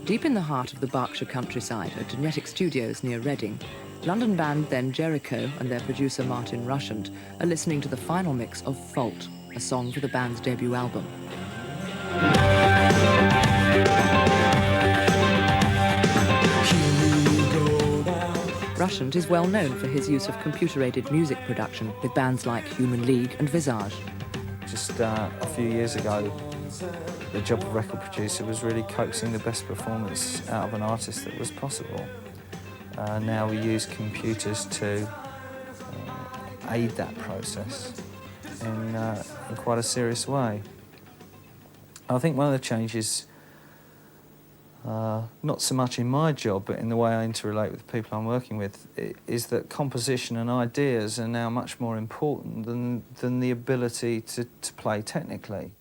Deep in the heart of the Berkshire countryside at Genetic Studios near Reading, London band then Jericho and their producer Martin Rushent are listening to the final mix of Fault, a song for the band's debut album. Rushent is well known for his use of computer-aided music production with bands like Human League and Visage. Just a few years ago, the job of record producer was really coaxing the best performance out of an artist that was possible. Now we use computers to aid that process in quite a serious way. I think one of the changes, not so much in my job, but in the way I interrelate with the people I'm working with, is that composition and ideas are now much more important than the ability to play technically.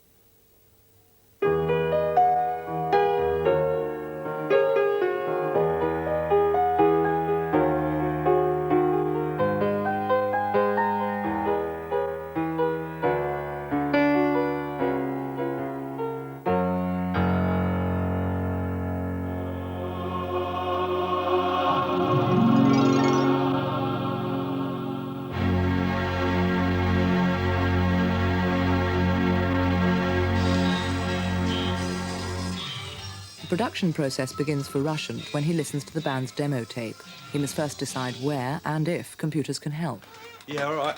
The production process begins for Rushent when he listens to the band's demo tape. He must first decide where and if computers can help. Yeah, all right.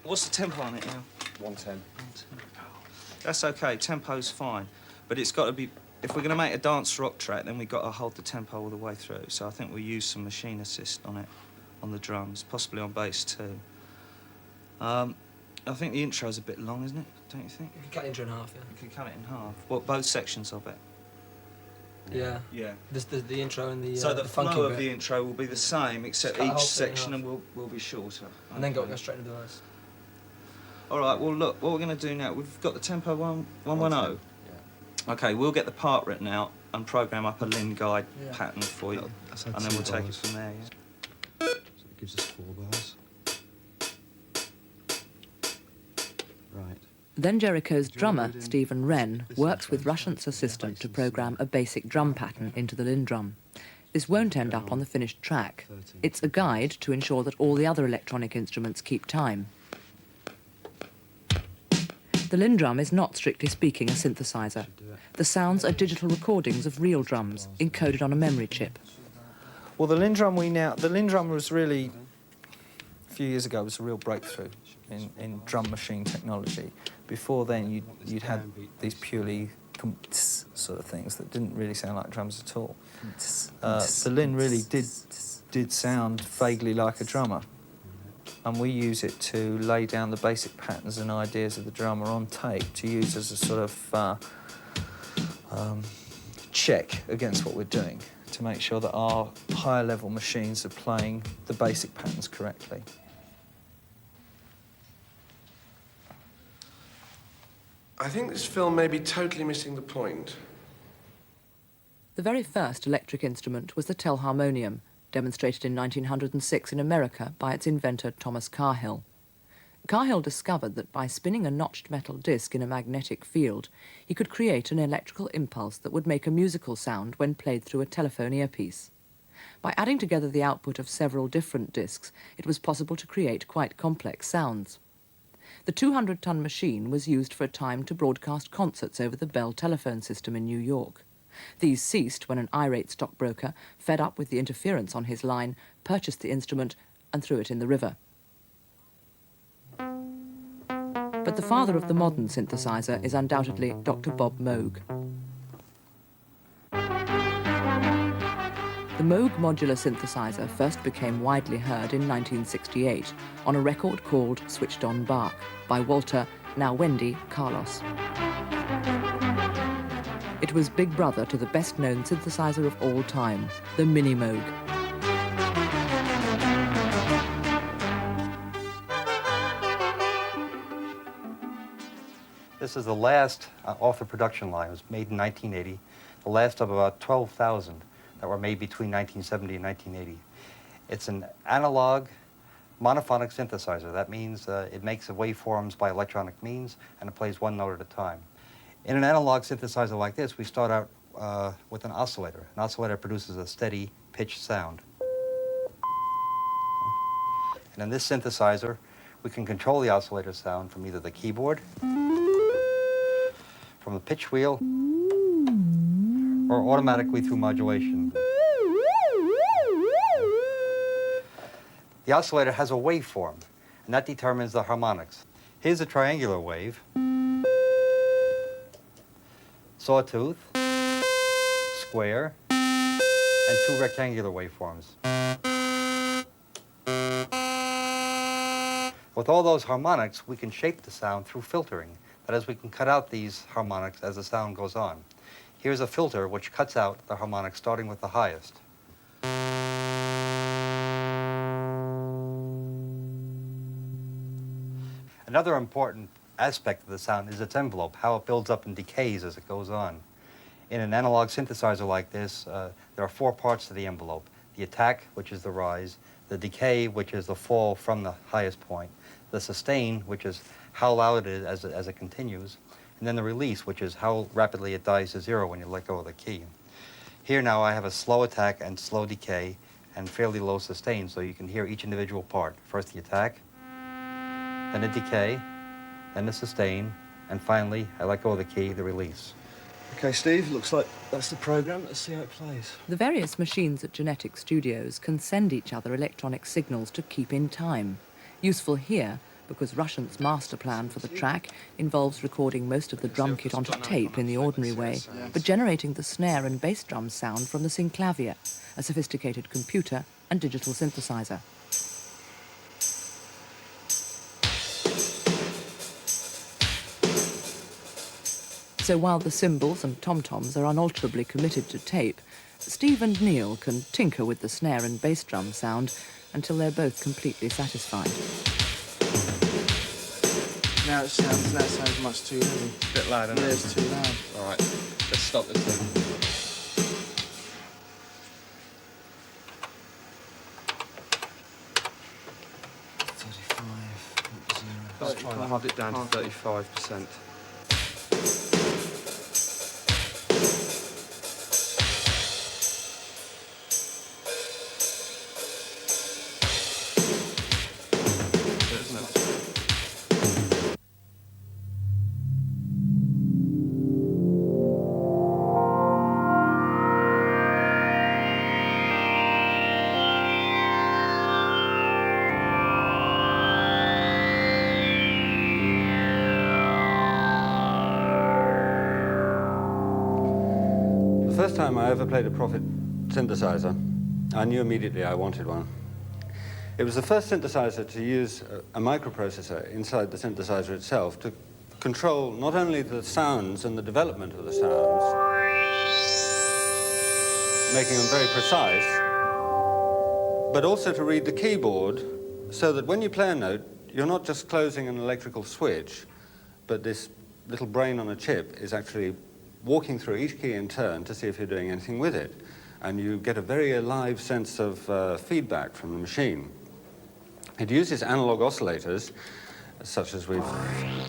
What's the tempo on it now? 110. That's okay, tempo's fine. But it's got to be, if we're going to make a dance rock track, then we've got to hold the tempo all the way through. So I think we'll use some machine assist on it, on the drums, possibly on bass too. I think the intro's a bit long, isn't it? Don't you think? You can cut the intro in half, yeah. You can cut it in half. What, both sections of it? Yeah. Yeah. The intro and the so the funky flow of bit. the intro will be the same, except Cut the each whole thing in section half. and will be shorter. And then go straight into the verse. All right, well, look, what we're going to do now, we've got the tempo 110. Yeah. OK, we'll get the part written out and program up a Lin guide pattern for you, That's and then we'll take it from there, yeah? So it gives us 4 bars. Right. Then Jericho's drummer, Stephen Wren, works with Rushent's assistant to program a basic drum pattern into the Lin drum. This won't end up on the finished track. It's a guide to ensure that all the other electronic instruments keep time. The Lin drum is not, strictly speaking, a synthesizer. The sounds are digital recordings of real drums, encoded on a memory chip. Well, the Lin drum was really, a few years ago, was a real breakthrough in drum machine technology. Before then, you'd had these purely sort of things that didn't really sound like drums at all. The Lin really did sound vaguely like a drummer, and we use it to lay down the basic patterns and ideas of the drummer on tape to use as a sort of check against what we're doing, to make sure that our higher level machines are playing the basic patterns correctly. I think this film may be totally missing the point. The very first electric instrument was the Telharmonium, demonstrated in 1906 in America by its inventor Thomas Cahill. Cahill discovered that by spinning a notched metal disc in a magnetic field, he could create an electrical impulse that would make a musical sound when played through a telephone earpiece. By adding together the output of several different discs, it was possible to create quite complex sounds. The 200-ton machine was used for a time to broadcast concerts over the Bell telephone system in New York. These ceased when an irate stockbroker, fed up with the interference on his line, purchased the instrument and threw it in the river. But the father of the modern synthesizer is undoubtedly Dr. Bob Moog. The Moog modular synthesizer first became widely heard in 1968 on a record called Switched On Bach by Walter, now Wendy, Carlos. It was big brother to the best-known synthesizer of all time, the Mini Moog. This is the last off the production line. It was made in 1980, the last of about 12,000 that were made between 1970 and 1980. It's an analog monophonic synthesizer. That means it makes the waveforms by electronic means, and it plays one note at a time. In an analog synthesizer like this, we start out with an oscillator. An oscillator produces a steady pitch sound. And in this synthesizer, we can control the oscillator sound from either the keyboard, from the pitch wheel, or automatically through modulation. The oscillator has a waveform, and that determines the harmonics. Here's a triangular wave, sawtooth, square, and two rectangular waveforms. With all those harmonics, we can shape the sound through filtering. That is, we can cut out these harmonics as the sound goes on. Here's a filter which cuts out the harmonics starting with the highest. Another important aspect of the sound is its envelope, how it builds up and decays as it goes on. In an analog synthesizer like this, there are four parts to the envelope. The attack, which is the rise, the decay, which is the fall from the highest point, the sustain, which is how loud it is as it continues, and then the release, which is how rapidly it dies to zero when you let go of the key. Here now I have a slow attack and slow decay and fairly low sustain, so you can hear each individual part. First the attack, then the decay, then the sustain, and finally, I let go of the key, the release. Okay, Steve, looks like that's the program. Let's see how it plays. The various machines at Genetic Studios can send each other electronic signals to keep in time. Useful here because Rushent's master plan for the track involves recording most of the drum kit onto tape in the ordinary way, but generating the snare and bass drum sound from the synclavier, a sophisticated computer and digital synthesizer. So while the cymbals and tom-toms are unalterably committed to tape, Steve and Neil can tinker with the snare and bass drum sound until they're both completely satisfied. Now it sounds much too heavy. A bit loud, isn't it? Yeah, it's too loud. All right, let's stop this thing. 35.0. Let's try and hold it down to 35%. The first time I ever played a Prophet synthesizer, I knew immediately I wanted one. It was the first synthesizer to use a microprocessor inside the synthesizer itself to control not only the sounds and the development of the sounds, making them very precise, but also to read the keyboard so that when you play a note, you're not just closing an electrical switch, but this little brain on a chip is actually walking through each key in turn to see if you're doing anything with it. And you get a very alive sense of feedback from the machine. It uses analog oscillators, such as we've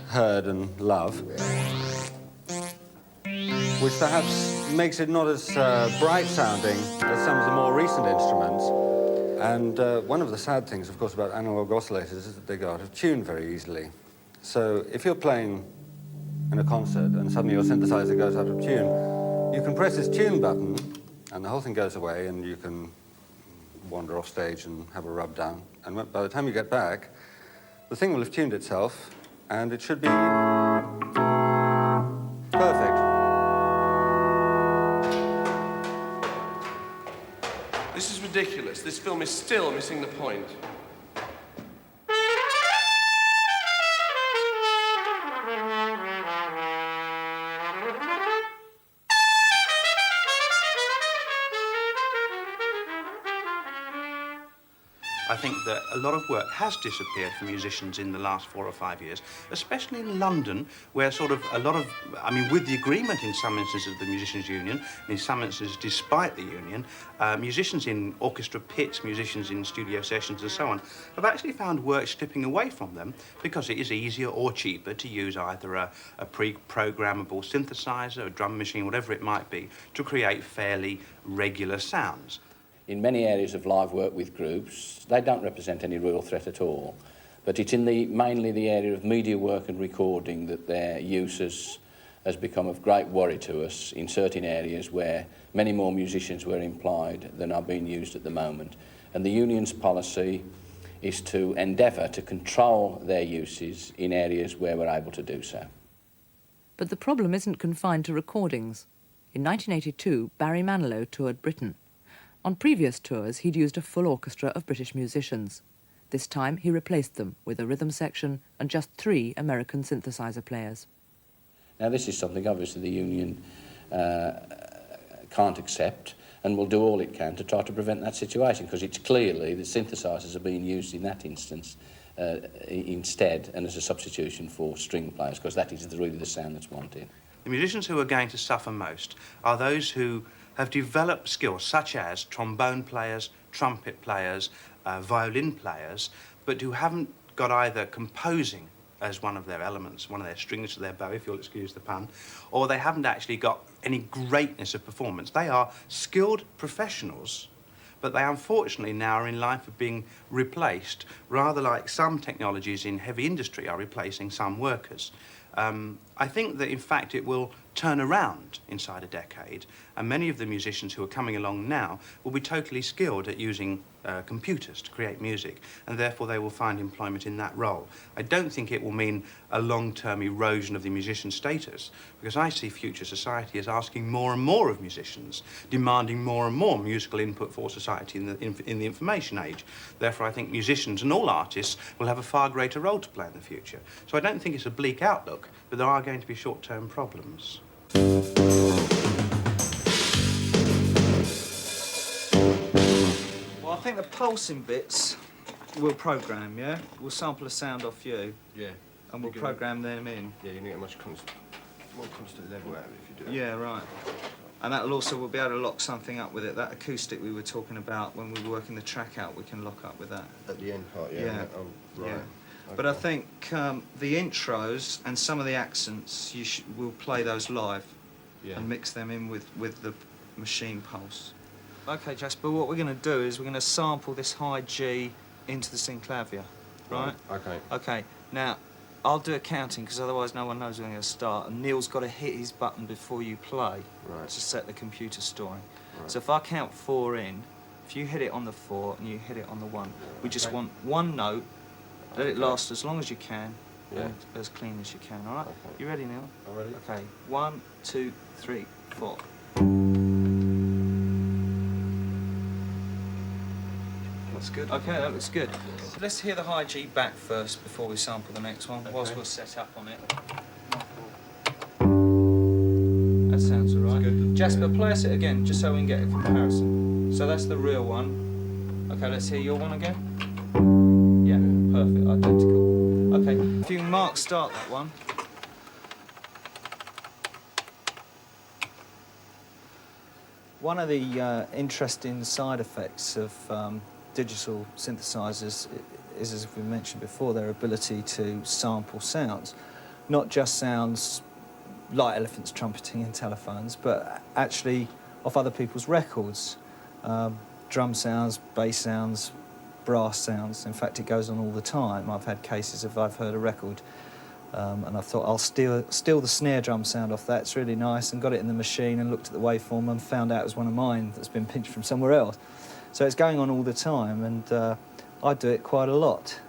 heard and love, which perhaps makes it not as bright sounding as some of the more recent instruments. And one of the sad things, of course, about analog oscillators is that they go out of tune very easily. So if you're playing in a concert and suddenly your synthesizer goes out of tune, you can press this tune button and the whole thing goes away and you can wander off stage and have a rub down. And by the time you get back, the thing will have tuned itself and it should be perfect. This is ridiculous. This film is still missing the point. I think that a lot of work has disappeared for musicians in the last 4 or 5 years, especially in London, where sort of a lot of, I mean, with the agreement in some instances of the Musicians' Union, and in some instances despite the union, musicians in orchestra pits, musicians in studio sessions and so on, have actually found work slipping away from them because it is easier or cheaper to use either a pre-programmable synthesizer, a drum machine, whatever it might be, to create fairly regular sounds. In many areas of live work with groups, they don't represent any real threat at all. But it's in mainly the area of media work and recording that their use has become of great worry to us in certain areas where many more musicians were employed than are being used at the moment. And the union's policy is to endeavour to control their uses in areas where we're able to do so. But the problem isn't confined to recordings. In 1982, Barry Manilow toured Britain. On previous tours, he'd used a full orchestra of British musicians. This time, he replaced them with a rhythm section and just 3 American synthesizer players. Now, this is something, obviously, the union can't accept and will do all it can to try to prevent that situation, because it's clearly that synthesizers are being used in that instance instead and as a substitution for string players, because that is really the sound that's wanted. The musicians who are going to suffer most are those who have developed skills such as trombone players, trumpet players, violin players, but who haven't got either composing as one of their elements, one of their strings to their bow, if you'll excuse the pun, or they haven't actually got any greatness of performance. They are skilled professionals, but they unfortunately now are in line for being replaced, rather like some technologies in heavy industry are replacing some workers. I think that, in fact, it will turn around inside a decade, and many of the musicians who are coming along now will be totally skilled at using computers to create music, and therefore they will find employment in that role. I don't think it will mean a long-term erosion of the musician status, because I see future society as asking more and more of musicians, demanding more and more musical input for society in the information age. Therefore, I think musicians and all artists will have a far greater role to play in the future. So I don't think it's a bleak outlook, but there are going to be short-term problems. Well, I think the pulsing bits we'll program, yeah? We'll sample a sound off you. Yeah. And we'll program them in. Yeah, you need a much more constant level out of it if you do it. Yeah, right. And that'll also, we'll be able to lock something up with it. That acoustic we were talking about when we were working the track out, we can lock up with that. At the end part, yeah. Yeah. Right. Yeah. Okay. But I think the intros and some of the accents, we'll play those live and mix them in with the machine pulse. Okay, Jasper, what we're going to do is we're going to sample this high G into the synclavier, right? Okay. Okay, now, I'll do a counting, because otherwise no one knows when we're going to start, and Neil's got to hit his button before you play to set the computer storing. Right. So if I count 4 in, if you hit it on the 4 and you hit it on the 1, we just want one note, let it last as long as you can, and as clean as you can, all right? Okay. You ready, Neil? I'm ready. Okay, 1, 2, 3, 4. That's good. Okay, that looks good. So let's hear the high G back first before we sample the next one, whilst we're set up on it. That sounds all right. Good. Jasper, play us it again, just so we can get a comparison. So that's the real one. Okay, let's hear your one again. Yeah, perfect, identical. Okay, if you can mark start that one. One of the interesting side effects of digital synthesizers is, as we mentioned before, their ability to sample sounds. Not just sounds like elephants trumpeting in telephones, but actually off other people's records. Drum sounds, bass sounds, brass sounds. In fact, it goes on all the time. I've had cases of I've heard a record and I thought I'll steal the snare drum sound off that, it's really nice, and got it in the machine and looked at the waveform and found out it was one of mine that's been pinched from somewhere else. So it's going on all the time, and I do it quite a lot.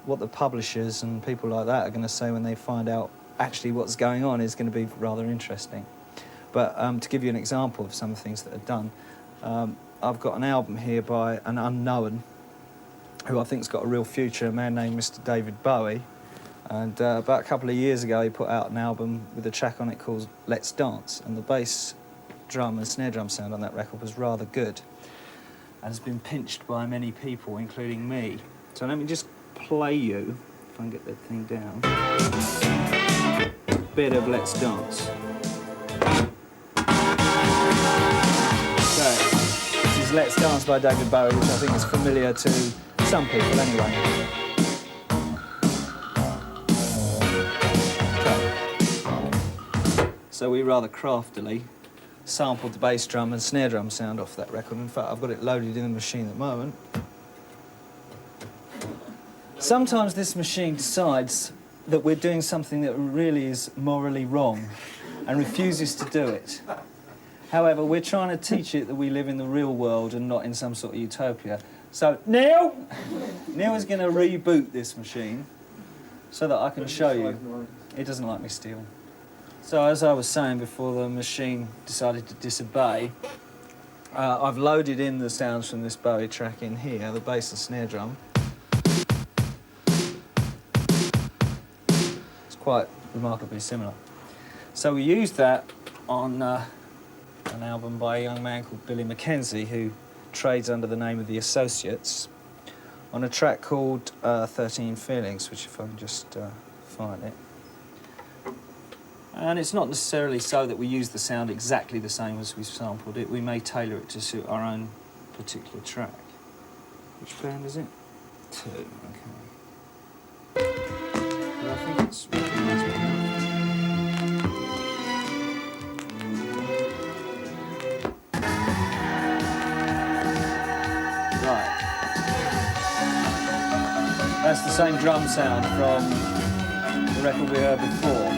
What the publishers and people like that are going to say when they find out actually what's going on is going to be rather interesting. But to give you an example of some of the things that are done, I've got an album here by an unknown who I think's got a real future, a man named Mr. David Bowie. And about a couple of years ago, he put out an album with a track on it called Let's Dance, and the bass drum and snare drum sound on that record was rather good. and has been pinched by many people, including me. So let me just play you, if I can get that thing down, a bit of Let's Dance. So, this is Let's Dance by David Bowie, which I think is familiar to some people anyway. Okay. So we rather craftily sampled the bass drum and snare drum sound off that record. In fact, I've got it loaded in the machine at the moment. Sometimes this machine decides that we're doing something that really is morally wrong and refuses to do it. However, we're trying to teach it that we live in the real world and not in some sort of utopia. So, Neil is going to reboot this machine so that I can show you. It doesn't like me steal. So, as I was saying before the machine decided to disobey, I've loaded in the sounds from this Bowie track in here, the bass and snare drum. It's quite remarkably similar. So we used that on an album by a young man called Billy Mackenzie, who trades under the name of The Associates, on a track called 13 Feelings, which if I can just find it. And it's not necessarily so that we use the sound exactly the same as we've sampled it. We may tailor it to suit our own particular track. Which band is it? 2, okay. But I think it's recognisable enough. Right. That's the same drum sound from the record we heard before.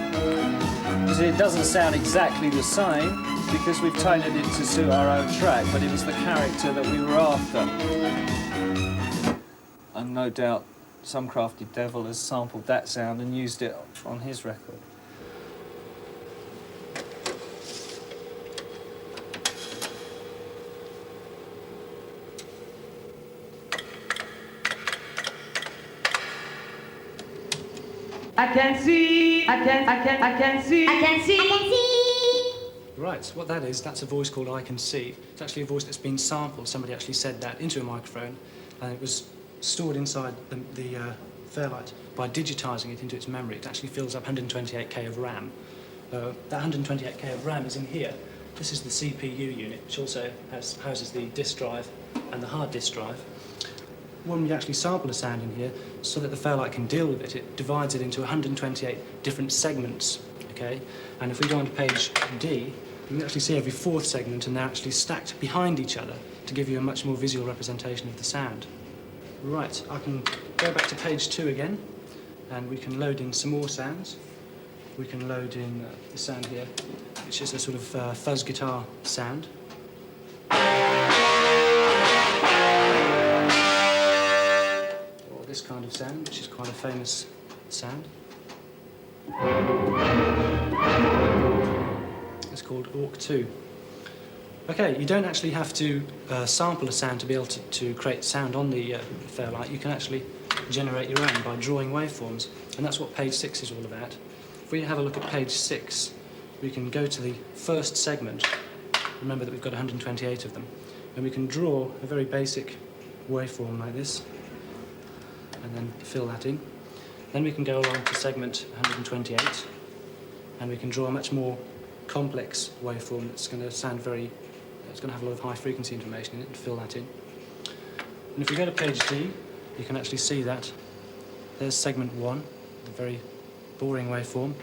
You see, it doesn't sound exactly the same because we've tailored it to suit our own track, but it was the character that we were after. And no doubt some crafty devil has sampled that sound and used it on his record. I can see. Right, what that is, that's a voice called I Can See. It's actually a voice that's been sampled. Somebody actually said that into a microphone, and it was stored inside the Fairlight by digitising it into its memory. It actually fills up 128k of RAM. That 128k of RAM is in here. This is the CPU unit, which also houses the disk drive and the hard disk drive. When we actually sample a sound in here, so that the Fairlight can deal with it, it divides it into 128 different segments, okay? And if we go on to page D, you can actually see every fourth segment, and they're actually stacked behind each other to give you a much more visual representation of the sound. Right, I can go back to page 2 again, and we can load in some more sounds. We can load in the sound here, which is a sort of fuzz guitar sound. Or this kind of sound, which is quite a famous sound. It's called Orc 2. Okay, you don't actually have to sample a sound to be able to create sound on the Fairlight. You can actually generate your own by drawing waveforms, and that's what page 6 is all about. If we have a look at page 6, we can go to the first segment. Remember that we've got 128 of them, and we can draw a very basic waveform like this, and then fill that in. Then we can go along to segment 128, and we can draw a much more complex waveform that's going to sound it's going to have a lot of high frequency information in it, and fill that in. And if we go to page D, you can actually see that there's segment 1, the very boring waveform,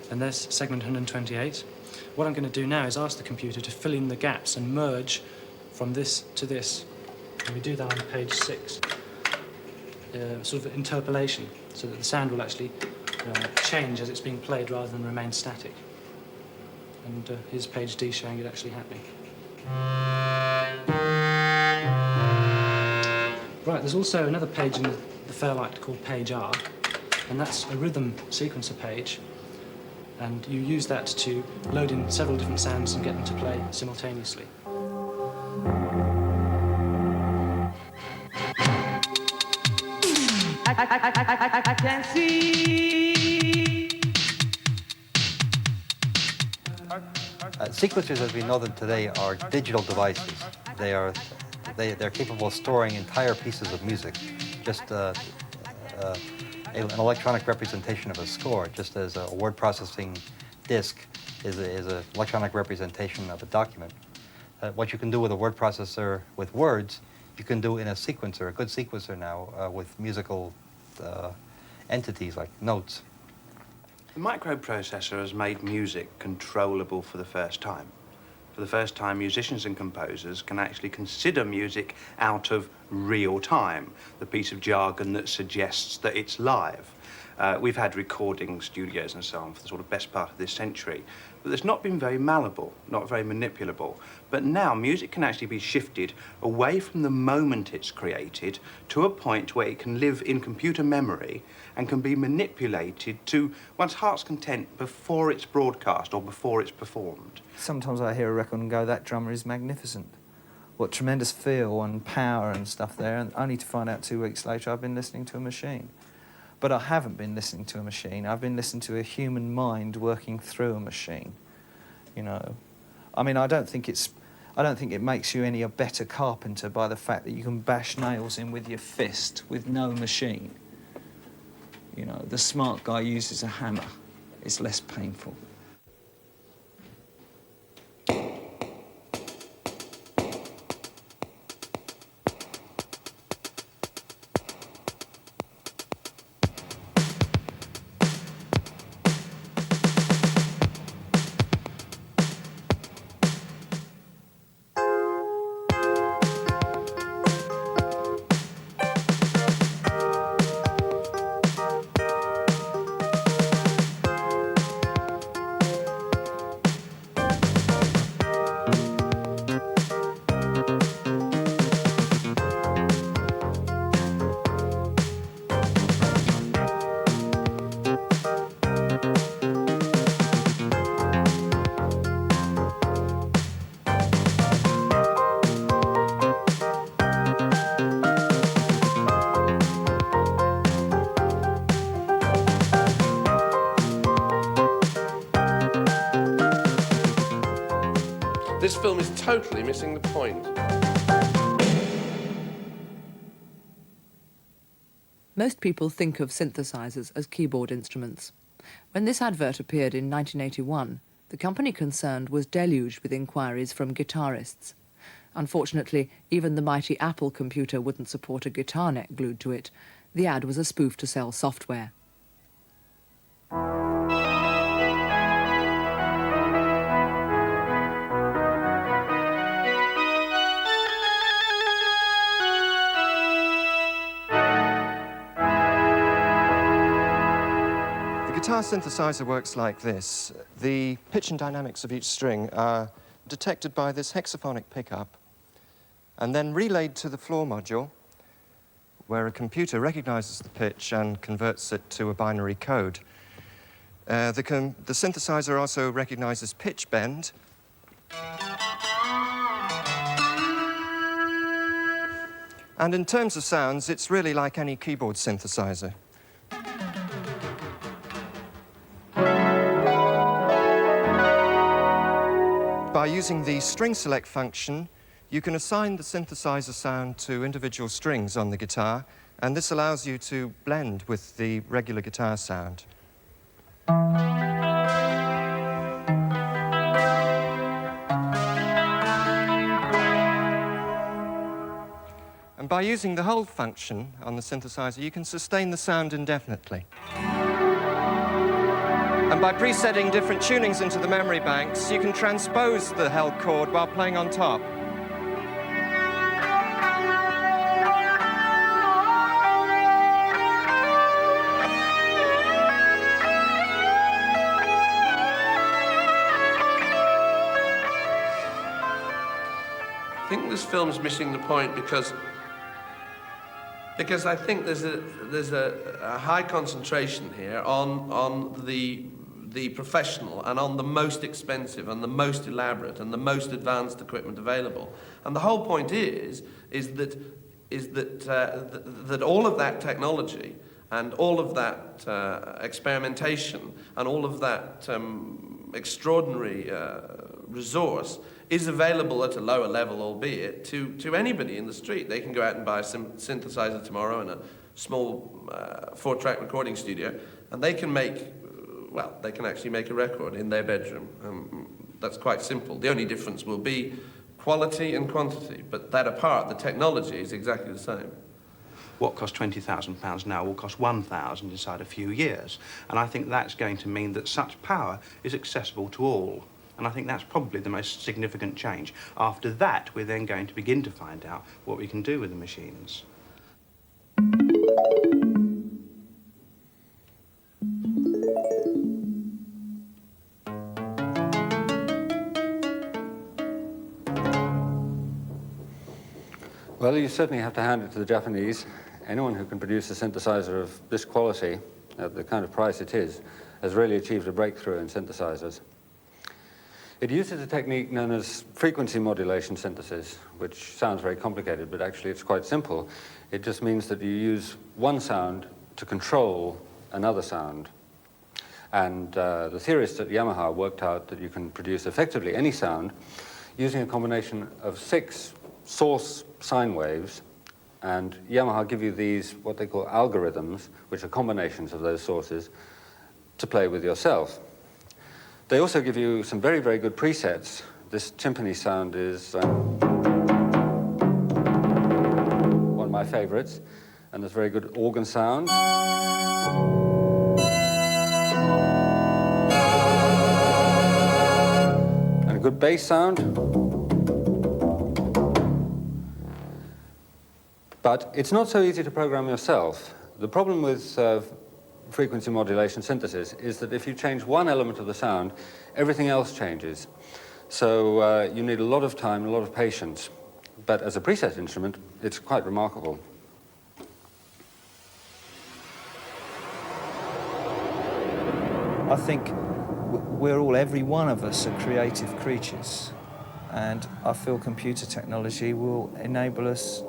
and there's segment 128. What I'm going to do now is ask the computer to fill in the gaps and merge from this to this. And we do that on page 6. Sort of interpolation, so that the sound will actually change as it's being played rather than remain static. And here's page D showing it actually happening. Right, there's also another page in the Fairlight called page R, and that's a rhythm sequencer page, and you use that to load in several different sounds and get them to play simultaneously. I can see. Sequencers, as we know them today, are digital devices. They are they're capable of storing entire pieces of music, just an electronic representation of a score, just as a word processing disk is an electronic representation of a document. What you can do with a word processor with words, you can do in a sequencer, a good sequencer now, with musical entities like notes. The microprocessor has made music controllable for the first time. For the first time, musicians and composers can actually consider music out of real time, the piece of jargon that suggests that it's live. We've had recording studios and so on for the sort of best part of this century, but it's not been very malleable, not very manipulable. But now music can actually be shifted away from the moment it's created to a point where it can live in computer memory and can be manipulated to one's heart's content before it's broadcast or before it's performed. Sometimes I hear a record and go, that drummer is magnificent. What tremendous feel and power and stuff there, and only to find out 2 weeks later I've been listening to a machine. But I haven't been listening to a machine. I've been listening to a human mind working through a machine, you know. I mean, I don't think it makes you any a better carpenter by the fact that you can bash nails in with your fist with no machine. You know, the smart guy uses a hammer. It's less painful. This film is totally missing the point. Most people think of synthesizers as keyboard instruments. When this advert appeared in 1981, the company concerned was deluged with inquiries from guitarists. Unfortunately, even the mighty Apple computer wouldn't support a guitar neck glued to it. The ad was a spoof to sell software. The guitar synthesizer works like this. The pitch and dynamics of each string are detected by this hexaphonic pickup and then relayed to the floor module, where a computer recognizes the pitch and converts it to a binary code. The synthesizer also recognizes pitch bend. And in terms of sounds, it's really like any keyboard synthesizer. By using the string select function, you can assign the synthesizer sound to individual strings on the guitar, and this allows you to blend with the regular guitar sound. And by using the hold function on the synthesizer, you can sustain the sound indefinitely. And by presetting different tunings into the memory banks, you can transpose the held chord while playing on top. I think this film's missing the point because I think there's a high concentration here on the professional and on the most expensive and the most elaborate and the most advanced equipment available. And the whole point is that all of that technology and all of that experimentation and all of that extraordinary resource is available at a lower level, albeit, to anybody in the street. They can go out and buy a synthesizer tomorrow in a small 4-track recording studio, and they can make, well, they can actually make a record in their bedroom. That's quite simple. The only difference will be quality and quantity, but that apart, the technology is exactly the same. What cost £20,000 now will cost £1,000 inside a few years. And I think that's going to mean that such power is accessible to all. And I think that's probably the most significant change. After that, we're then going to begin to find out what we can do with the machines. Well, you certainly have to hand it to the Japanese. Anyone who can produce a synthesizer of this quality, at the kind of price it is, has really achieved a breakthrough in synthesizers. It uses a technique known as frequency modulation synthesis, which sounds very complicated, but actually it's quite simple. It just means that you use one sound to control another sound. And the theorists at Yamaha worked out that you can produce effectively any sound using a combination of 6 source sine waves, and Yamaha give you these, what they call algorithms, which are combinations of those sources, to play with yourself. They also give you some very, very good presets. This timpani sound is one of my favorites, and there's very good organ sound. And a good bass sound. But it's not so easy to program yourself. The problem with frequency modulation synthesis is that if you change one element of the sound, everything else changes. So you need a lot of time, a lot of patience. But as a preset instrument, it's quite remarkable. I think every one of us are creative creatures. And I feel computer technology will enable us,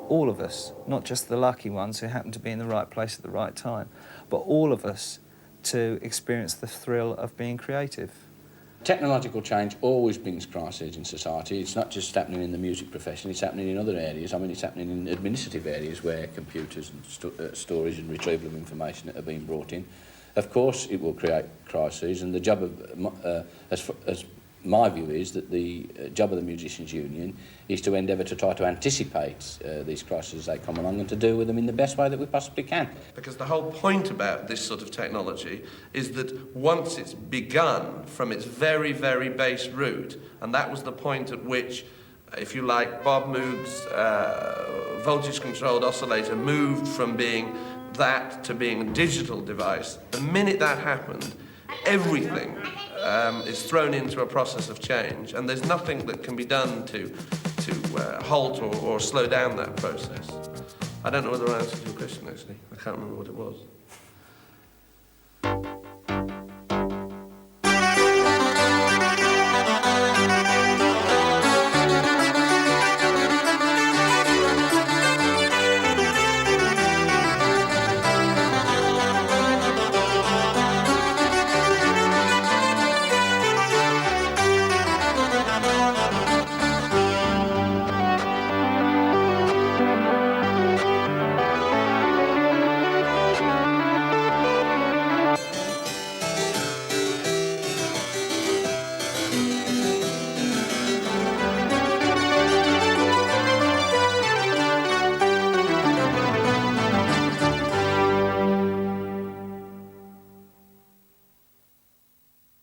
all of us, not just the lucky ones who happen to be in the right place at the right time, but all of us to experience the thrill of being creative. Technological change always brings crises in society. It's not just happening in the music profession, it's happening in other areas. I mean, it's happening in administrative areas where computers and storage and retrieval of information are being brought in. Of course, it will create crises, and the job of, as my view is that the job of the Musicians' Union is to endeavour to try to anticipate these crises as they come along and to deal with them in the best way that we possibly can. Because the whole point about this sort of technology is that once it's begun from its very, very base root, and that was the point at which, if you like, Bob Moog's voltage-controlled oscillator moved from being that to being a digital device, the minute that happened, everything is thrown into a process of change, and there's nothing that can be done to halt or slow down that process. I don't know whether I answered your question, actually. I can't remember what it was.